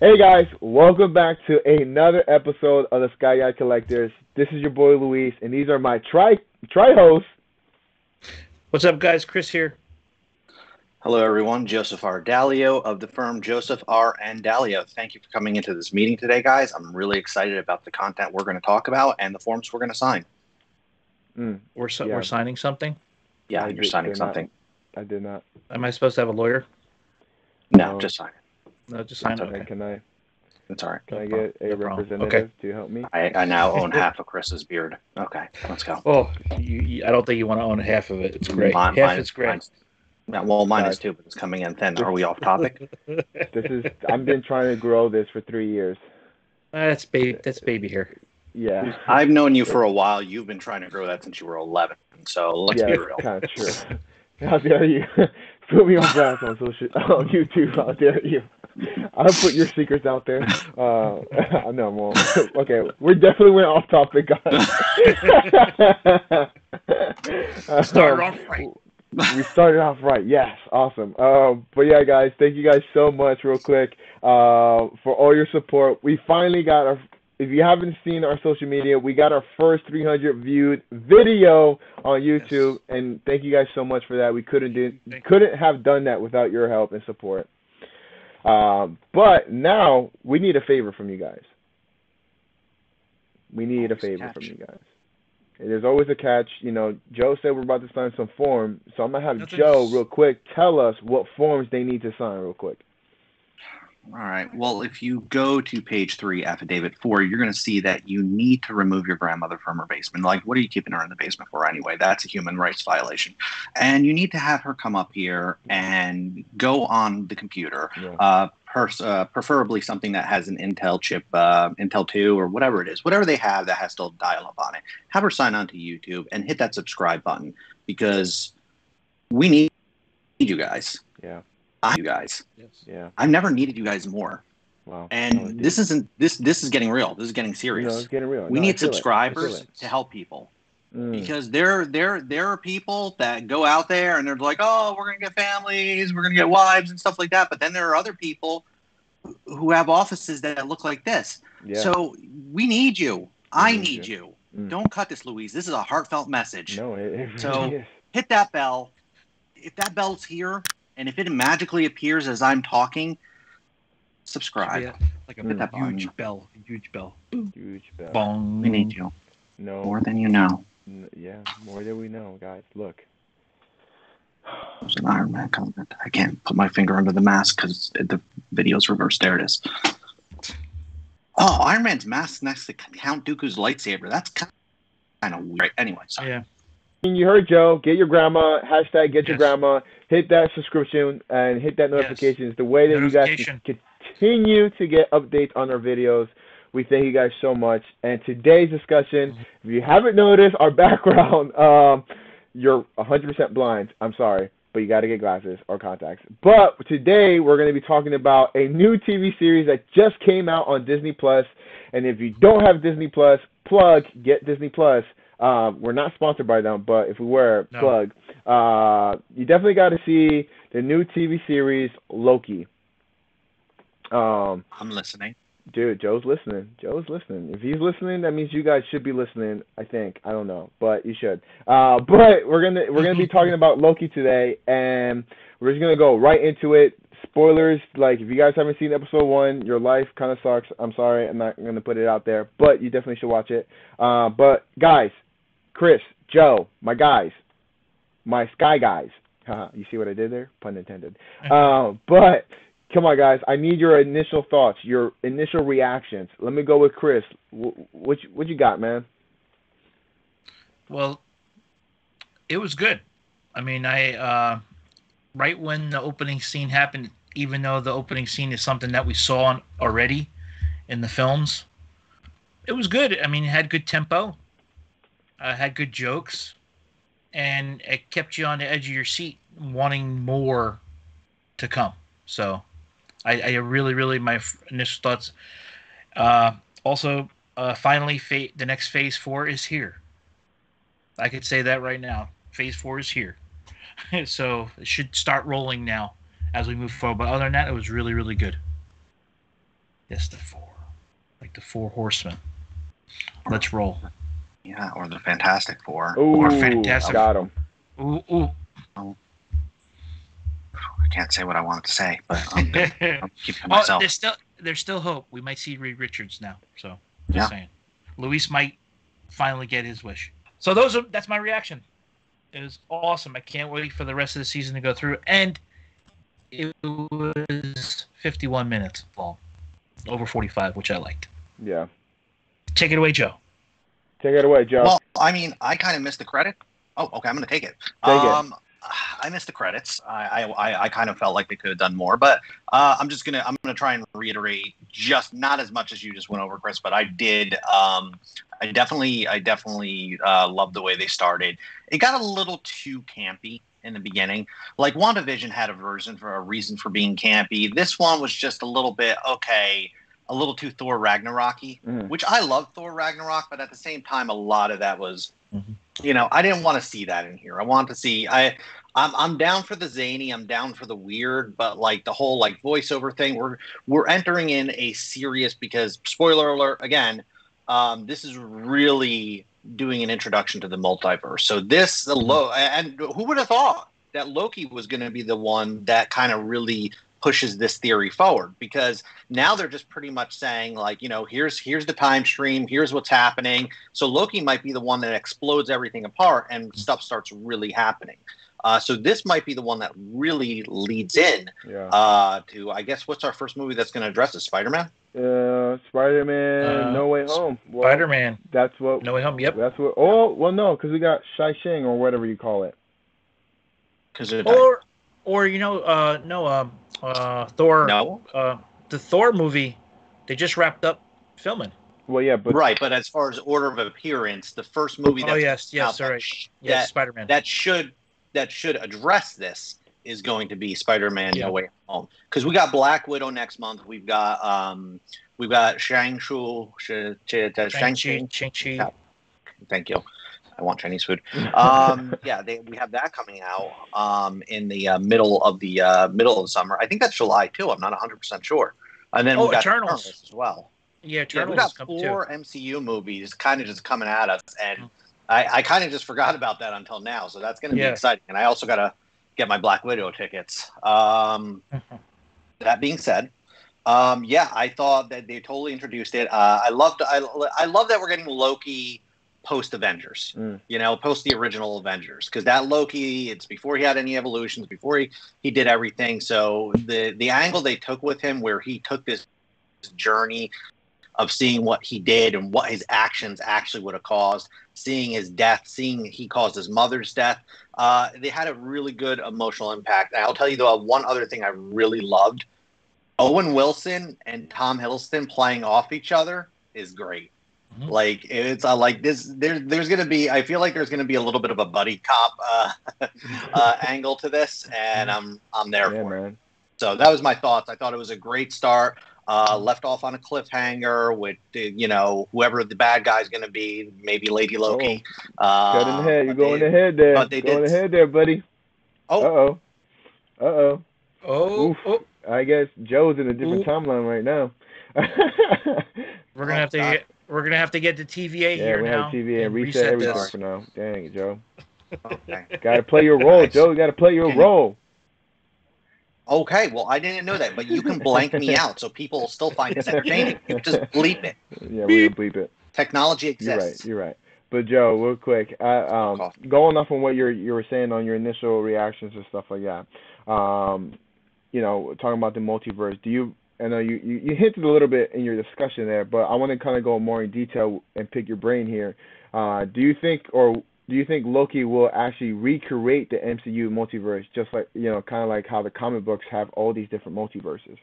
Hey guys, welcome back to another episode of the Sky Guy Collectors. This is your boy Luis, and these are my tri hosts. What's up, guys? Chris here. Hello, everyone. Joseph R. Dalio of the firm Joseph R. and Dalio. Thank you for coming into this meeting today, guys. I'm really excited about the content we're going to talk about and the forms we're going to sign. We're signing something? Yeah, you're signing something. I did not. Am I supposed to have a lawyer? No, just sign it. No, just sign it. Okay. It's all right. Can I get a representative to help me? I now own half of Chris's beard. Okay, let's go. Oh, I don't think you want to own half of it. It's great. Half is great. Mine is too, but it's coming in thin. Are we off topic? I've been trying to grow this for 3 years. That's baby hair. Yeah. I've known you for a while. You've been trying to grow that since you were 11. So let's be real. Kind of true. How dare you? Put me on blast on YouTube. How dare you? I'll put your secrets out there. No, well, okay. We definitely went off topic, guys. Started off right. We started off right. Yes, awesome. But yeah, guys, thank you guys so much, real quick, for all your support. We finally got our. If you haven't seen our social media, we got our first 300 viewed video on YouTube, and thank you guys so much for that. We couldn't have done that without your help and support. But now we need a favor from you guys. There's always a catch. You know, Joe said we're about to sign some form, so I'm gonna have Joe real quick tell us what forms they need to sign real quick. All right. Well, if you go to page 3, affidavit 4, you're going to see that you need to remove your grandmother from her basement. Like, what are you keeping her in the basement for anyway? That's a human rights violation. And you need to have her come up here and go on the computer, preferably something that has an Intel chip, Intel 2 or whatever it is, whatever they have that has still dial-up on it. Have her sign on to YouTube and hit that subscribe button because we need you guys. Yeah. You guys. Yes. Yeah. I've never needed you guys more. Wow. And this is getting real. This is getting serious. It's getting real. We need subscribers to help people. Because there are people that go out there and they're like, oh, we're gonna get families, we're gonna get wives and stuff like that. But then there are other people who have offices that look like this. Yeah. So we need you. I need you. Don't cut this, Louise. This is a heartfelt message. No, it so is. Hit that bell. If that bell's here, and if it magically appears as I'm talking, subscribe. Like a huge bell. Huge bell. Bong. We need you. No. More than you know. Yeah, more than we know, guys. Look. There's an Iron Man comment. I can't put my finger under the mask because the video's reversed. There it is. Oh, Iron Man's mask next to Count Dooku's lightsaber. That's kind of weird. Anyway, sorry. Yeah. You heard Joe. Get your grandma. # get your grandma. Hit that subscription and hit that notification. It's the way that you guys can continue to get updates on our videos. We thank you guys so much. And today's discussion, if you haven't noticed our background, you're 100% blind. I'm sorry, but you got to get glasses or contacts. But today we're going to be talking about a new TV series that just came out on Disney+. And if you don't have Disney+, get Disney+. We're not sponsored by them, but if we were, plug. You definitely got to see the new TV series, Loki. I'm listening. Dude, Joe's listening. If he's listening, that means you guys should be listening, I think. I don't know, but you should. But we're gonna be talking about Loki today, and we're just gonna go right into it. Spoilers, like if you guys haven't seen episode 1, your life kind of sucks. I'm sorry, I'm not gonna put it out there, but you definitely should watch it. But guys, Chris, Joe, my guys, my Sky guys. You see what I did there? Pun intended. But come on, guys. I need your initial thoughts, your initial reactions. Let me go with Chris. What you got, man? Well, it was good. I mean, right when the opening scene happened, even though the opening scene is something that we saw already in the films, it was good. I mean, it had good tempo. Had good jokes, and it kept you on the edge of your seat wanting more to come. So I really, my initial thoughts. Also, finally, the next Phase 4 is here. I could say that right now. Phase 4 is here. So it should start rolling now as we move forward. But other than that, it was really, really good. Yes, the four. Like the four horsemen. Let's roll. Yeah, or the Fantastic Four. Ooh, Or Fantastic got him. Ooh. Oh, I can't say what I wanted to say, but I'm keeping to myself. There's still hope. We might see Reed Richards now. So Yeah. saying. Luis might finally get his wish. So that's my reaction. It was awesome. I can't wait for the rest of the season to go through. And it was 51 minutes long. Over 45, which I liked. Yeah. Take it away, Joe. Take it away, Joe. Well, I mean, I kind of missed the credit. Oh, okay, I'm going to take it. I missed the credits. I kind of felt like they could have done more, but I'm gonna try and reiterate just not as much as you just went over, Chris, but I did. I definitely loved the way they started. It got a little too campy in the beginning. Like WandaVision had a reason for being campy. This one was just a little bit a little too Thor Ragnarok-y, which I love Thor Ragnarok, but at the same time, a lot of that was, I didn't want to see that in here. I want to see, I'm down for the zany, I'm down for the weird, but like the whole like voiceover thing, we're entering in a serious, because spoiler alert again, this is really doing an introduction to the multiverse. So and who would have thought that Loki was going to be the one that kind of really pushes this theory forward, because now they're just pretty much saying like, here's the time stream, here's what's happening. So Loki might be the one that explodes everything apart and stuff starts really happening. So this might be the one that really leads in to, I guess, what's our first movie that's going to address this? Spider-Man? Spider-Man, No Way Home. Well, Spider-Man. That's what. No Way Home. Yep. That's what. Oh, well, no, because we got Shai-Shing or whatever you call it. Or Thor. No. The Thor movie, they just wrapped up filming. Well, yeah, but right. But as far as order of appearance, the first movie Spider-Man. That should address this is going to be Spider-Man No Way Home, because we got Black Widow next month. We've got Shang-Chi. Thank you. I want Chinese food. We have that coming out in the middle of the summer. I think that's July too. I'm not 100% sure. And then we got Eternals as well. Yeah, Eternals. We got 4 MCU movies kind of just coming at us, and I kind of just forgot about that until now. So that's going to be exciting. And I also got to get my Black Widow tickets. That being said, I thought that they totally introduced it. I love that we're getting Loki post Avengers, post the original Avengers, because that Loki, it's before he had any evolutions, before he did everything. So the angle they took with him, where he took this journey of seeing what he did and what his actions actually would have caused, seeing his death, seeing he caused his mother's death, they had a really good emotional impact. And I'll tell you though, one other thing I really loved, Owen Wilson and Tom Hiddleston playing off each other is great. Like it's like this. There's going to be. I feel like there's going to be a little bit of a buddy cop angle to this, and I'm there for it. So that was my thoughts. I thought it was a great start. Left off on a cliffhanger with whoever the bad guy's going to be, maybe Lady Loki. Cut in the head. You're going ahead there. Going ahead there, buddy. Oh. Oh. I guess Joe's in a different timeline right now. We're gonna have to get the TVA here now. Yeah, we have TVA and reset everything for now. Dang it, Joe. Okay. Gotta play your role, Joe. You gotta play your role. Okay, well, I didn't know that, but you can blank me out, so people will still find this entertaining. You just bleep it. Yeah, we're gonna bleep it. Technology exists. You're right. But Joe, real quick, going off on what you were saying on your initial reactions and stuff like that, talking about the multiverse, I know you hinted a little bit in your discussion there, but I want to kind of go more in detail and pick your brain here. Do you think Loki will actually recreate the MCU multiverse, just like kind of like how the comic books have all these different multiverses?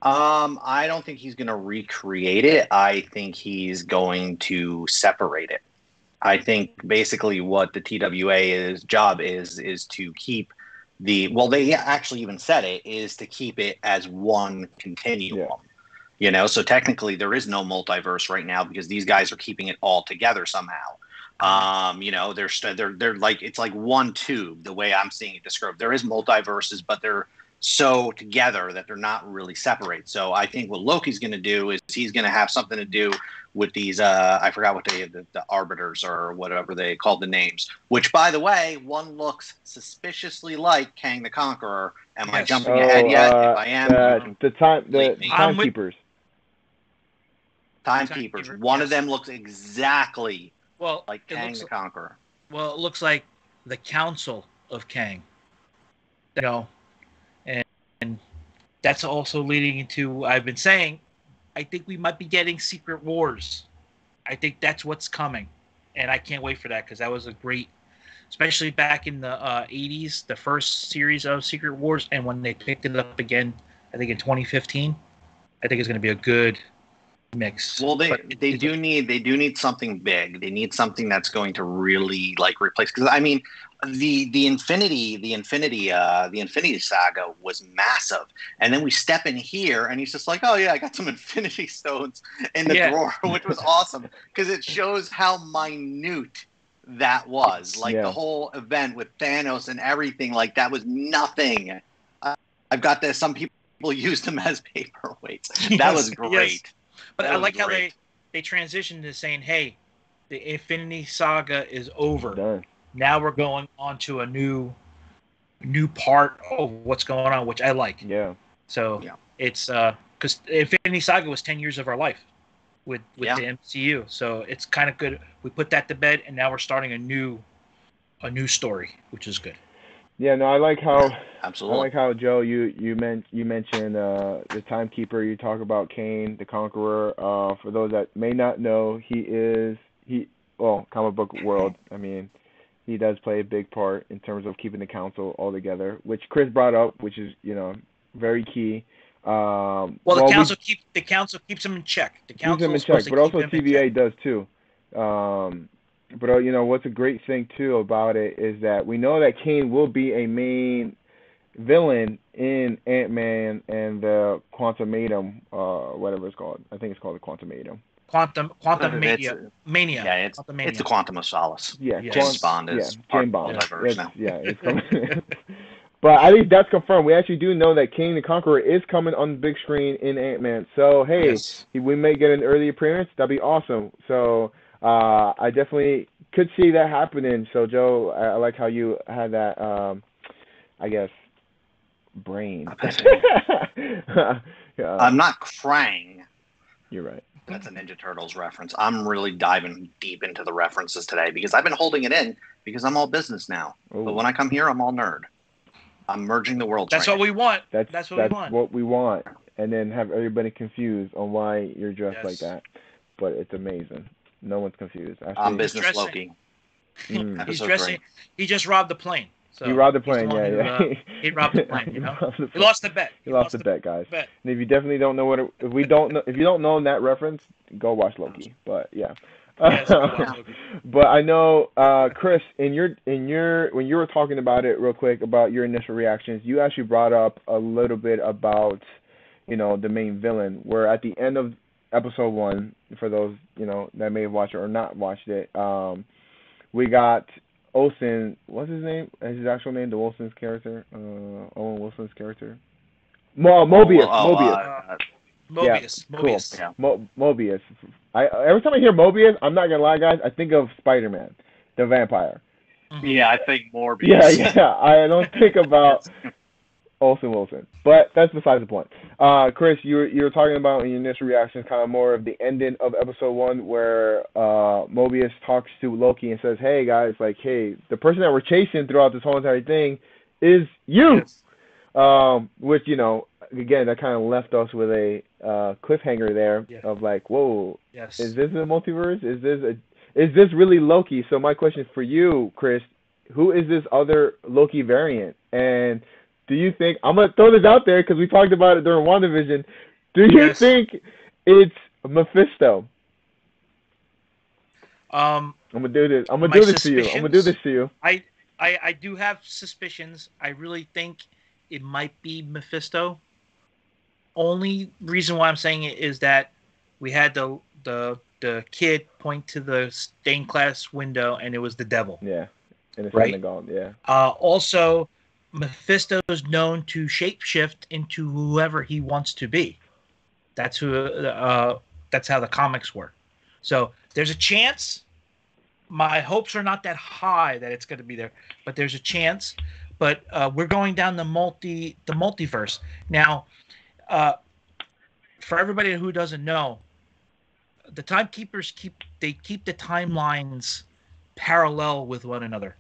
I don't think he's going to recreate it. I think he's going to separate it. I think basically what the TWA's job is to keep they actually even said it, is to keep it as one continuum. Yeah. So technically there is no multiverse right now because these guys are keeping it all together somehow. They're like, it's like one tube, the way I'm seeing it described. There is multiverses, but they're so together that they're not really separate. So I think what Loki's going to do is he's going to have something to do with these, I forgot what the arbiters or whatever they called the names, which, by the way, one looks suspiciously like Kang the Conqueror. Am I jumping ahead yet? If I am, the timekeepers. Timekeepers. One of them looks exactly like Kang the Conqueror. Well, it looks like the Council of Kang. You know, and that's also leading into, I've been saying, I think we might be getting Secret Wars. I think that's what's coming. And I can't wait for that because that was a great, especially back in the 80s, the first series of Secret Wars. And when they picked it up again, I think in 2015, I think it's going to be a good mix. Well, they do need something big. They need something that's going to really like replace, because I mean the Infinity Saga was massive, and then we step in here and he's just like, oh yeah, I got some Infinity Stones in the drawer, which was awesome because it shows how minute that was. Like the whole event with Thanos and everything, like that was nothing. I've got this. Some people used them as paperweights. That was great. Yes. But I like how they transitioned to saying, hey, the Infinity Saga is over. Done. Now we're going on to a new part of what's going on, which I like. Yeah. So it's because Infinity Saga was 10 years of our life with the MCU. So it's kind of good. We put that to bed, and now we're starting a new story, which is good. Yeah, no, I like how absolutely. I like how, Joe, you mentioned the Timekeeper. You talk about Kane, the Conqueror. For those that may not know, comic book world. I mean, he does play a big part in terms of keeping the council all together, which Chris brought up, which is very key. The council keeps him in check. The council keeps him in check, but also TVA does too. But what's a great thing too about it is that we know that Kane will be a main villain in Ant-Man and the Quantumanium, whatever it's called. I think it's called the Quantumanium. Quantum Mania. Yeah, it's the Quantum of Solace. Yeah, James Bond is James Bond. now. Yeah, it's coming. But at least that's confirmed. We actually do know that Kane the Conqueror is coming on the big screen in Ant-Man. So hey, we may get an early appearance. That'd be awesome. So. I definitely could see that happening. So, Joe, I like how you had that, I guess, brain. I'm not Krang. You're right. That's a Ninja Turtles reference. I'm really diving deep into the references today because I've been holding it in because I'm all business now. Ooh. But when I come here, I'm all nerd. I'm merging the world. That's what we want. That's what we want. And then have everybody confused on why you're dressed like that. But it's amazing. No one's confused. I'm business Loki. He's dressing. He just robbed the plane. So he robbed the plane. He robbed the plane. He lost the bet. He lost the bet, guys. And if you definitely don't know if you don't know that reference, go watch Loki. But yeah. But I know, Chris, in your when you were talking about it real quick about your initial reactions, you actually brought up a little bit about the main villain, where at the end of episode 1, for those that may have watched it or not watched it, we got Olsen. What's his name? His actual name? The Wilson's character, Owen Wilson's character. Mobius. Mobius. Cool. Yeah. Mobius. Every time I hear Mobius, I'm not gonna lie, guys, I think of Spider-Man, the vampire. Yeah, I think Morbius. Yeah. I don't think about Wilson. But that's besides the point. Chris, you were talking about in your initial reaction kind of more of the ending of episode 1 where Mobius talks to Loki and says, hey guys, like, hey, the person that we're chasing throughout this whole entire thing is you. Yes. Which, again, that kind of left us with a cliffhanger there of like, whoa, is this a multiverse? Is this really Loki? So my question for you, Chris, who is this other Loki variant? And do you think, I'm going to throw this out there because we talked about it during WandaVision, do you think it's Mephisto? I'm going to do this. I'm going to do this to you. I'm going to do this to you. I do have suspicions. I really think it might be Mephisto. Only reason why I'm saying it is that we had the kid point to the stained glass window and it was the devil. Yeah. And it's right? gone. Yeah. Also, Mephisto is known to shapeshift into whoever he wants to be. That's who. That's how the comics work. So there's a chance. My hopes are not that high that it's going to be there, but there's a chance. But we're going down the multiverse now. For everybody who doesn't know, the timekeepers keep the timelines parallel with one another.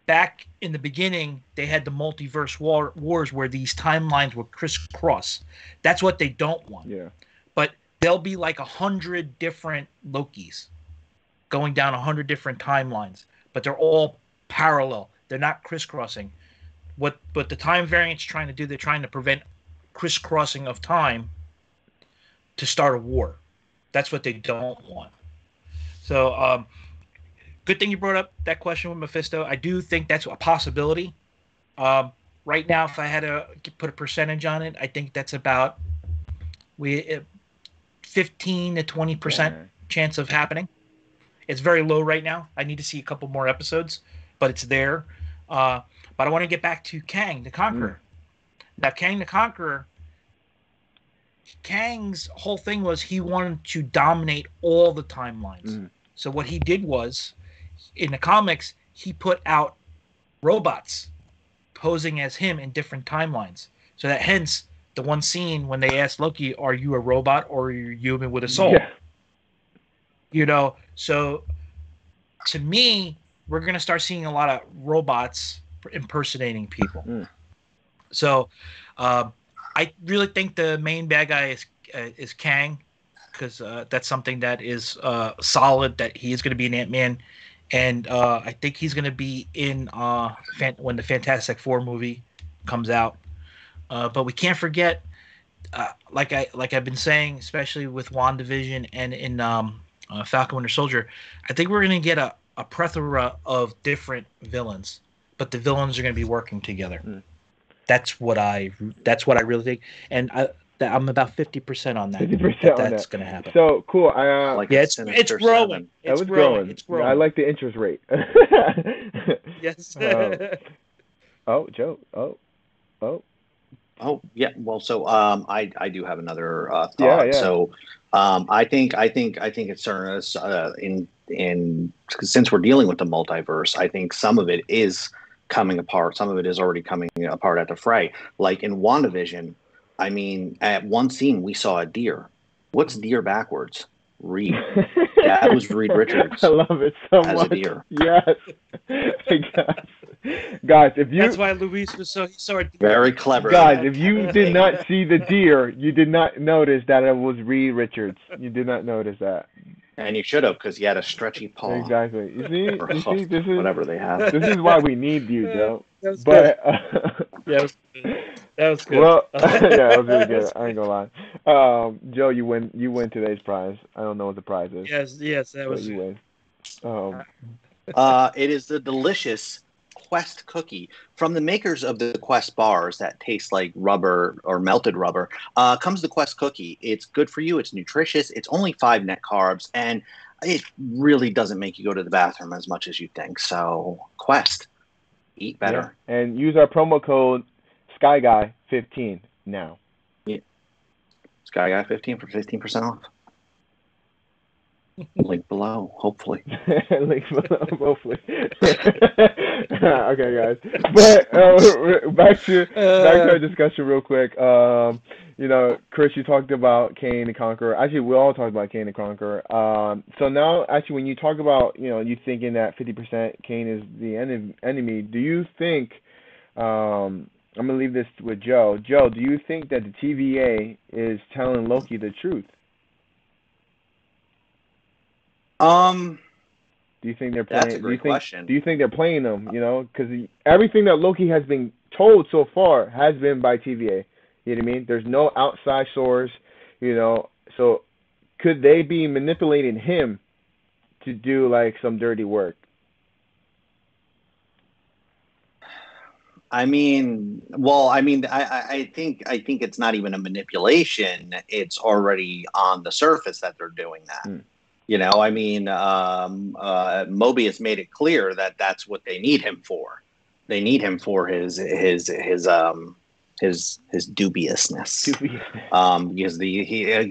Back in the beginning, they had the multiverse wars where these timelines would crisscross. That's what they don't want. Yeah. But there'll be like 100 different Lokis going down 100 different timelines, but they're all parallel. They're not crisscrossing. What the time variant's trying to do, they're trying to prevent crisscrossing of time to start a war. That's what they don't want. So, good thing you brought up that question with Mephisto. I do think that's a possibility. Right now, if I had to put a percentage on it, I think that's about 15 to 20% chance of happening. It's very low right now. I need to see a couple more episodes, but it's there. But I want to get back to Kang the Conqueror. Now, Kang the Conqueror, Kang's whole thing was he wanted to dominate all the timelines. So what he did was, in the comics, he put out robots posing as him in different timelines. So that hence the one scene when they asked Loki, "Are you a robot or are you human with a soul?" Yeah. You know, so to me, we're going to start seeing a lot of robots impersonating people. So I really think the main bad guy is Kang, because that's something that is solid, that he is going to be an Ant-Man. And I think he's going to be in when the Fantastic Four movie comes out. But we can't forget, like I've been saying, especially with WandaVision and in Falcon Winter Soldier, I think we're going to get a plethora of different villains, but the villains are going to be working together. That's what I really think, and I'm about 50% on that. 50% that's going to happen. So cool. It's growing. It's growing. I like the interest rate. Yes. Oh, Joe. Oh yeah. Well, so I do have another thought. Yeah. So I think it's certain since we're dealing with the multiverse, I think some of it is coming apart. Some of it is already coming apart at the fray. Like in WandaVision, I mean, at one scene we saw a deer. What's deer backwards? Reed. That was Reed Richards. I love it so much. As a deer. Yes. Guys, if you... That's why Luis was so very clever. Guys, if you did not see the deer, you did not notice that it was Reed Richards. You did not notice that. And you should have, because he had a stretchy paw. Exactly. You see, this is whatever they have. This is why we need you, Joe. That was good. That was good. Well, yeah, it was really good. I ain't gonna lie. Joe, you win today's prize. I don't know what the prize is. Yes, that was. You win. It is the delicious Quest cookie from the makers of the Quest bars that taste like rubber or melted rubber. Comes the Quest cookie. It's good for you. It's nutritious. It's only 5 net carbs, and it really doesn't make you go to the bathroom as much as you think. So Quest, eat better. Yeah. And use our promo code SkyGuy15 now. Yeah. SkyGuy15 for 15% off. Link below, hopefully. Link below, hopefully. Okay, guys. But back to our discussion real quick. Chris, you talked about Kang the Conqueror. Actually, we all talked about Kang the Conqueror. So now, actually, when you talk about, you thinking that 50% Kang is the enemy, do you think, I'm going to leave this with Joe. Joe, do you think that the TVA is telling Loki the truth? Do you think they're playing? That's a great question. Do you think they're playing them? Because everything that Loki has been told so far has been by TVA. You know what I mean? There's no outside source. So could they be manipulating him to do like some dirty work? I think it's not even a manipulation. It's already on the surface that they're doing that. Mobius made it clear that that's what they need him for. They need him for his dubiousness.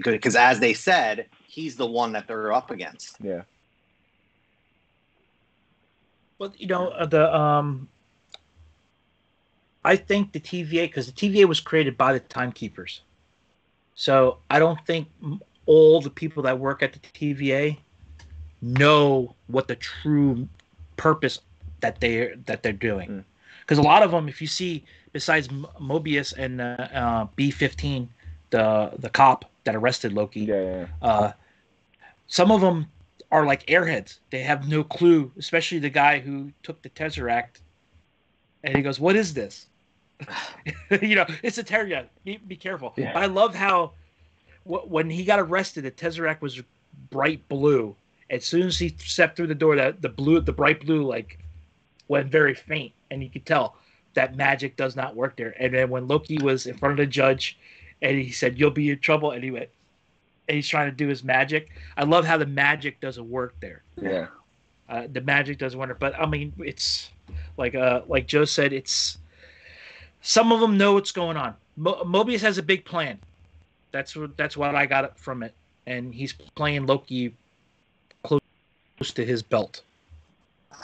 Because as they said, he's the one that they're up against. Yeah. Well, I think the TVA, because the TVA was created by the Timekeepers, so I don't think all the people that work at the TVA know what the true purpose that they're doing. Because a lot of them, if you see, besides Mobius and B-15, the cop that arrested Loki, some of them are like airheads. They have no clue, especially the guy who took the Tesseract, and he goes, "What is this?" It's a Tesseract. Be careful. Yeah. But I love how when he got arrested, the Tesseract was bright blue. As soon as he stepped through the door, the bright blue like went very faint, and you could tell that magic does not work there. And then when Loki was in front of the judge, and he said, "You'll be in trouble," and he went, and he's trying to do his magic. I love how the magic doesn't work there. Yeah. The magic doesn't work, but I mean, it's like Joe said, it's some of them know what's going on. Mobius has a big plan. That's what I got from it, and he's playing Loki close to his belt.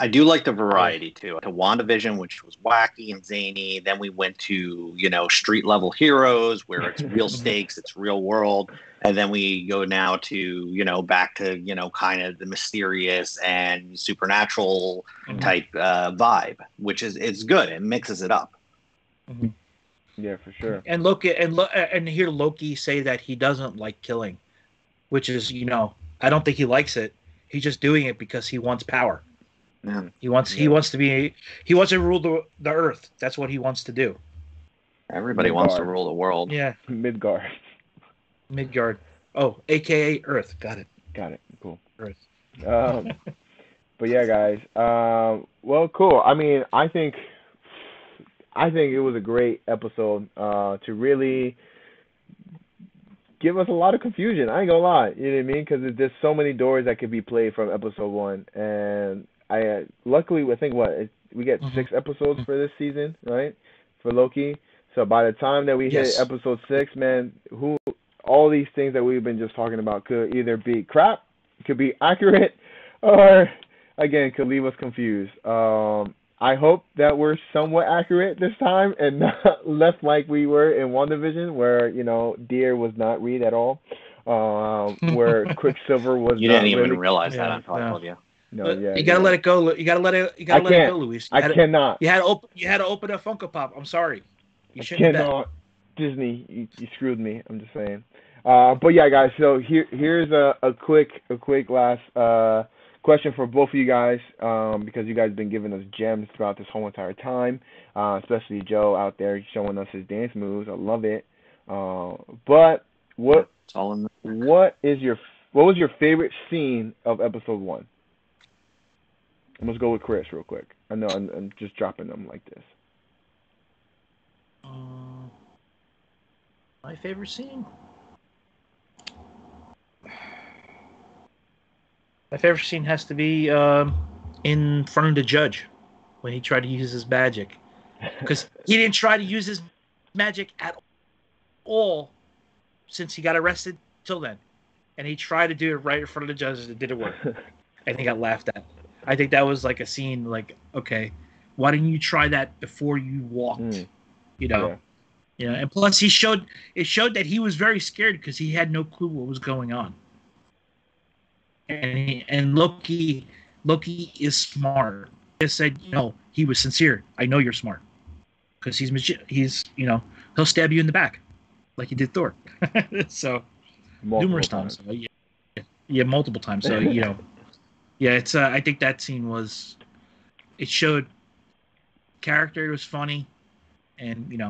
I do like the variety too. To WandaVision, which was wacky and zany. Then we went to street level heroes where it's real stakes, it's real world, and then we go now to back to kind of the mysterious and supernatural type vibe, which is good. It mixes it up. Mm-hmm. Yeah, for sure. And Loki and hear Loki say that he doesn't like killing, which is I don't think he likes it. He's just doing it because he wants power. Yeah. He wants to rule the earth. That's what he wants to do. Everybody wants to rule the world. Yeah. Midgard. Oh, AKA Earth. Got it. Cool. Earth. But yeah, guys. Well, cool. I mean, I think it was a great episode to really give us a lot of confusion. I ain't gonna lie. You know what I mean? Because there's so many doors that could be played from episode 1, and luckily, I think we get 6 episodes for this season, right? For Loki. So by the time that we hit episode 6, man, all these things that we've been just talking about could either be crap, could be accurate, or again could leave us confused. I hope that we're somewhat accurate this time and not left like we were in WandaVision, where Deer was not Reed at all, where Quicksilver was. You didn't even realize that until I told you. No, you gotta let it go. You gotta let it go, Luis. I cannot. You had to open a Funko Pop. I'm sorry. You shouldn't. I cannot. Disney, you screwed me. I'm just saying. But yeah, guys. So here's a quick last question for both of you guys, because you guys have been giving us gems throughout this whole entire time, especially Joe out there showing us his dance moves. I love it. But what was your favorite scene of episode 1? Let's go with Chris real quick. I know I'm just dropping them like this. My favorite scene? My favorite scene has to be in front of the judge when he tried to use his magic. Because he didn't try to use his magic at all since he got arrested till then. And he tried to do it right in front of the judge and it didn't work. And he got laughed at. I think that was like a scene like, okay, why didn't you try that before you walked? Yeah. And plus it showed that he was very scared because he had no clue what was going on. And Loki is smart. He said, he was sincere. I know you're smart. Because he's he'll stab you in the back like he did Thor. So numerous times. Yeah, multiple times. So, yeah, it's I think that scene it showed character, it was funny, and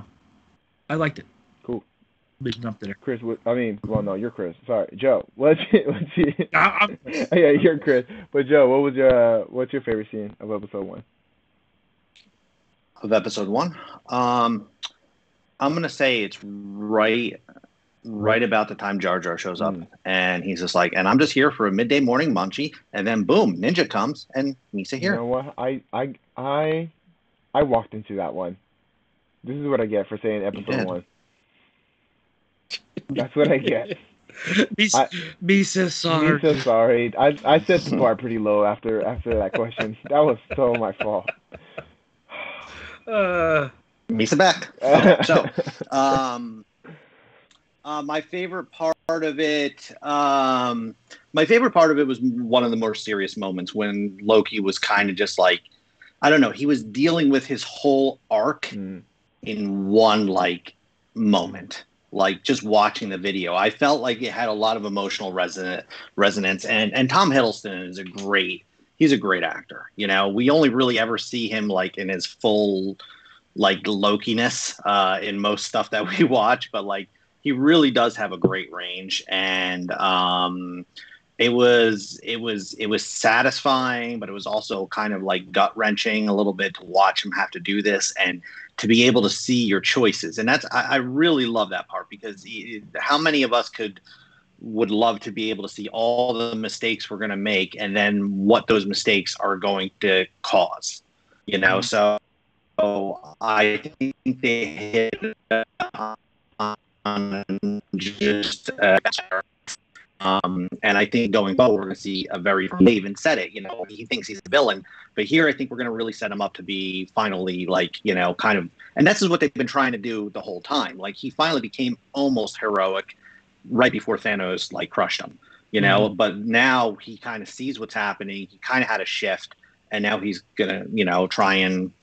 I liked it. Cool. Big jump there. Chris, no, you're Chris. Sorry, Joe. Yeah, you're Chris. But Joe, what's your favorite scene of episode 1? Of episode 1, I'm gonna say it's right about the time Jar Jar shows up, and he's just like, and I'm just here for a midday morning munchie, and then boom, Ninja comes and Misa here. You know what? I walked into that one. This is what I get for saying episode 1. That's what I get. Me so sorry. Me so sorry. I set the bar pretty low after that question. That was so my fault. Misa back. So, my favorite part of it. My favorite part of it was one of the more serious moments when Loki was kind of just like, I don't know, he was dealing with his whole arc in one like moment. Like just watching the video, I felt like it had a lot of emotional resonance. And Tom Hiddleston is he's a great actor. You know, we only really ever see him like in his full like Loki-ness in most stuff that we watch, but like he really does have a great range. And it was satisfying, but it was also kind of like gut wrenching a little bit to watch him have to do this and to be able to see your choices. And I really love that part, because how many of us would love to be able to see all the mistakes we're going to make and then what those mistakes are going to cause, you know? So I think they hit on just and I think going forward, we're going to see a very, they even said it, you know, he thinks he's the villain, but here I think we're going to really set him up to be finally like, you know, kind of, and this is what they've been trying to do the whole time. Like he finally became almost heroic right before Thanos like crushed him, you know, but now he kind of sees what's happening. He kind of had a shift, and now he's going to, you know, try and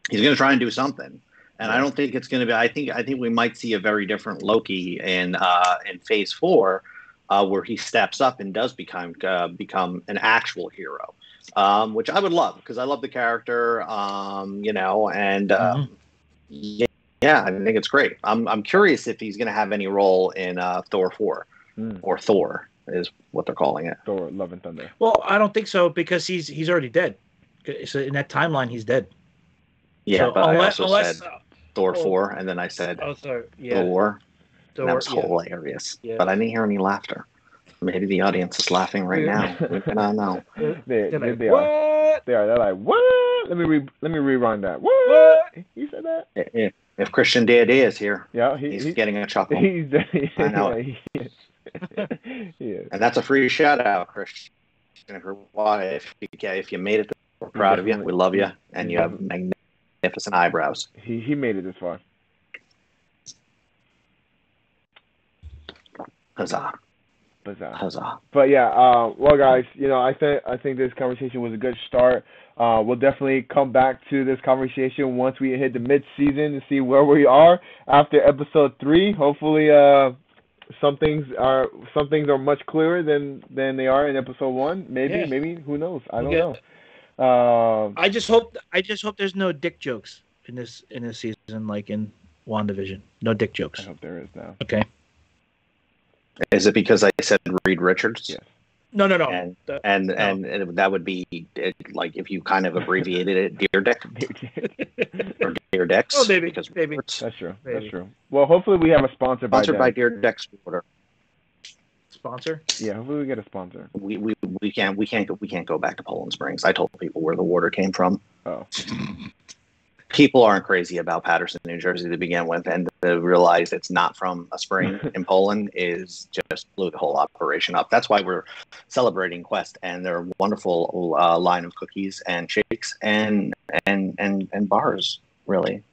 do something. And I don't think it's going to be, I think we might see a very different Loki in phase 4, where he steps up and does become an actual hero, which I would love, because I love the character, you know, and yeah, I think it's great. I'm curious if he's going to have any role in Thor 4, or Thor is what they're calling it. Thor: Love and Thunder. Well, I don't think so, because he's already dead. So in that timeline, he's dead. Yeah, so but I also said Thor 4, and then I said Thor. And that was hilarious. Yeah. But I didn't hear any laughter. Maybe the audience is laughing right now. We cannot know. They are. They're like, what? Let me rewind that. What? He said that? If Christian Day is here, yeah, he's getting a chuckle. I know it. He is. And that's a free shout out, Christian. If you made it, we're proud of you. We love you, and you have magnificent eyebrows. He made it this far. Huzzah. But yeah, well, guys, you know, I think this conversation was a good start. We'll definitely come back to this conversation once we hit the mid-season to see where we are after episode 3. Hopefully, some things are much clearer than they are in episode 1. Maybe who knows? I don't know. I just hope there's no dick jokes in this season, like in WandaVision. No dick jokes. I hope there is now. Okay. Is it because I said Reed Richards? Yes. No. And that would be like if you kind of abbreviated it, Dear Dick, or Dear Dicks. Oh, maybe. Because maybe. That's true. Maybe. That's true. Well, hopefully we have a sponsor. Sponsored by Dear Dicks Water. Sponsor? Yeah, hopefully we get a sponsor. We can't go back to Poland Springs. I told people where the water came from. Oh. People aren't crazy about Paterson, New Jersey to begin with, and to realize it's not from a spring in Poland is just blew the whole operation up. That's why we're celebrating Quest and their wonderful line of cookies and shakes and bars, really.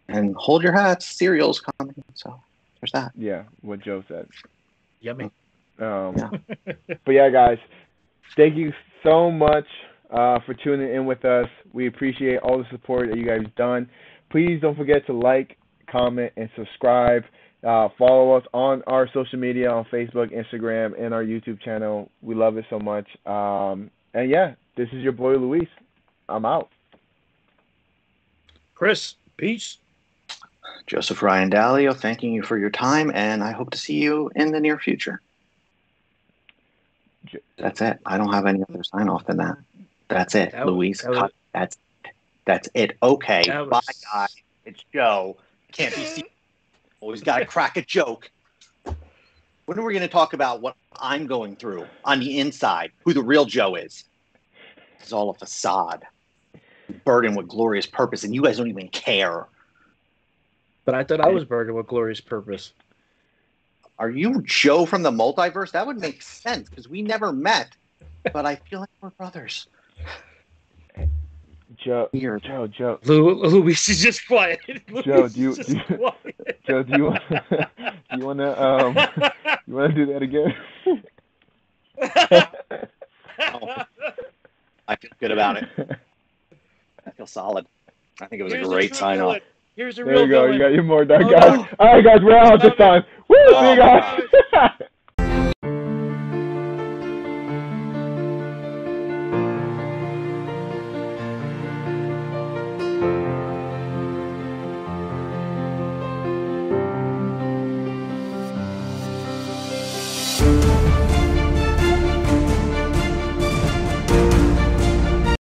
And hold your hats, cereal's coming. So there's that. Yeah, what Joe said. Yummy. Yeah. But yeah, guys, thank you so much for tuning in with us. We appreciate all the support that you guys have done. Please don't forget to like, comment, and subscribe. Follow us on our social media on Facebook, Instagram, and our YouTube channel. We love it so much. And yeah, this is your boy Luis. I'm out. Chris, peace. Joseph Ryan Dalio, thanking you for your time, and I hope to see you in the near future. That's it. I don't have any other sign off than that. That's it, Luis. That's it. Okay, bye, guys. It's Joe. Can't be seen. Always got to crack a joke. When are we going to talk about what I'm going through on the inside? Who the real Joe is? It's all a facade. burdened with glorious purpose, and you guys don't even care. But I thought I was burdened with glorious purpose. Are you Joe from the multiverse? That would make sense because we never met, but I feel like we're brothers. Joe. Luis is just quiet. Joe, do you wanna do that again? Oh, I feel good about it. I feel solid. I think it was a great sign off. Here's a There real you go. villain. You got your more done, guys. No. All right, guys, we're out this time. Woo! See you guys.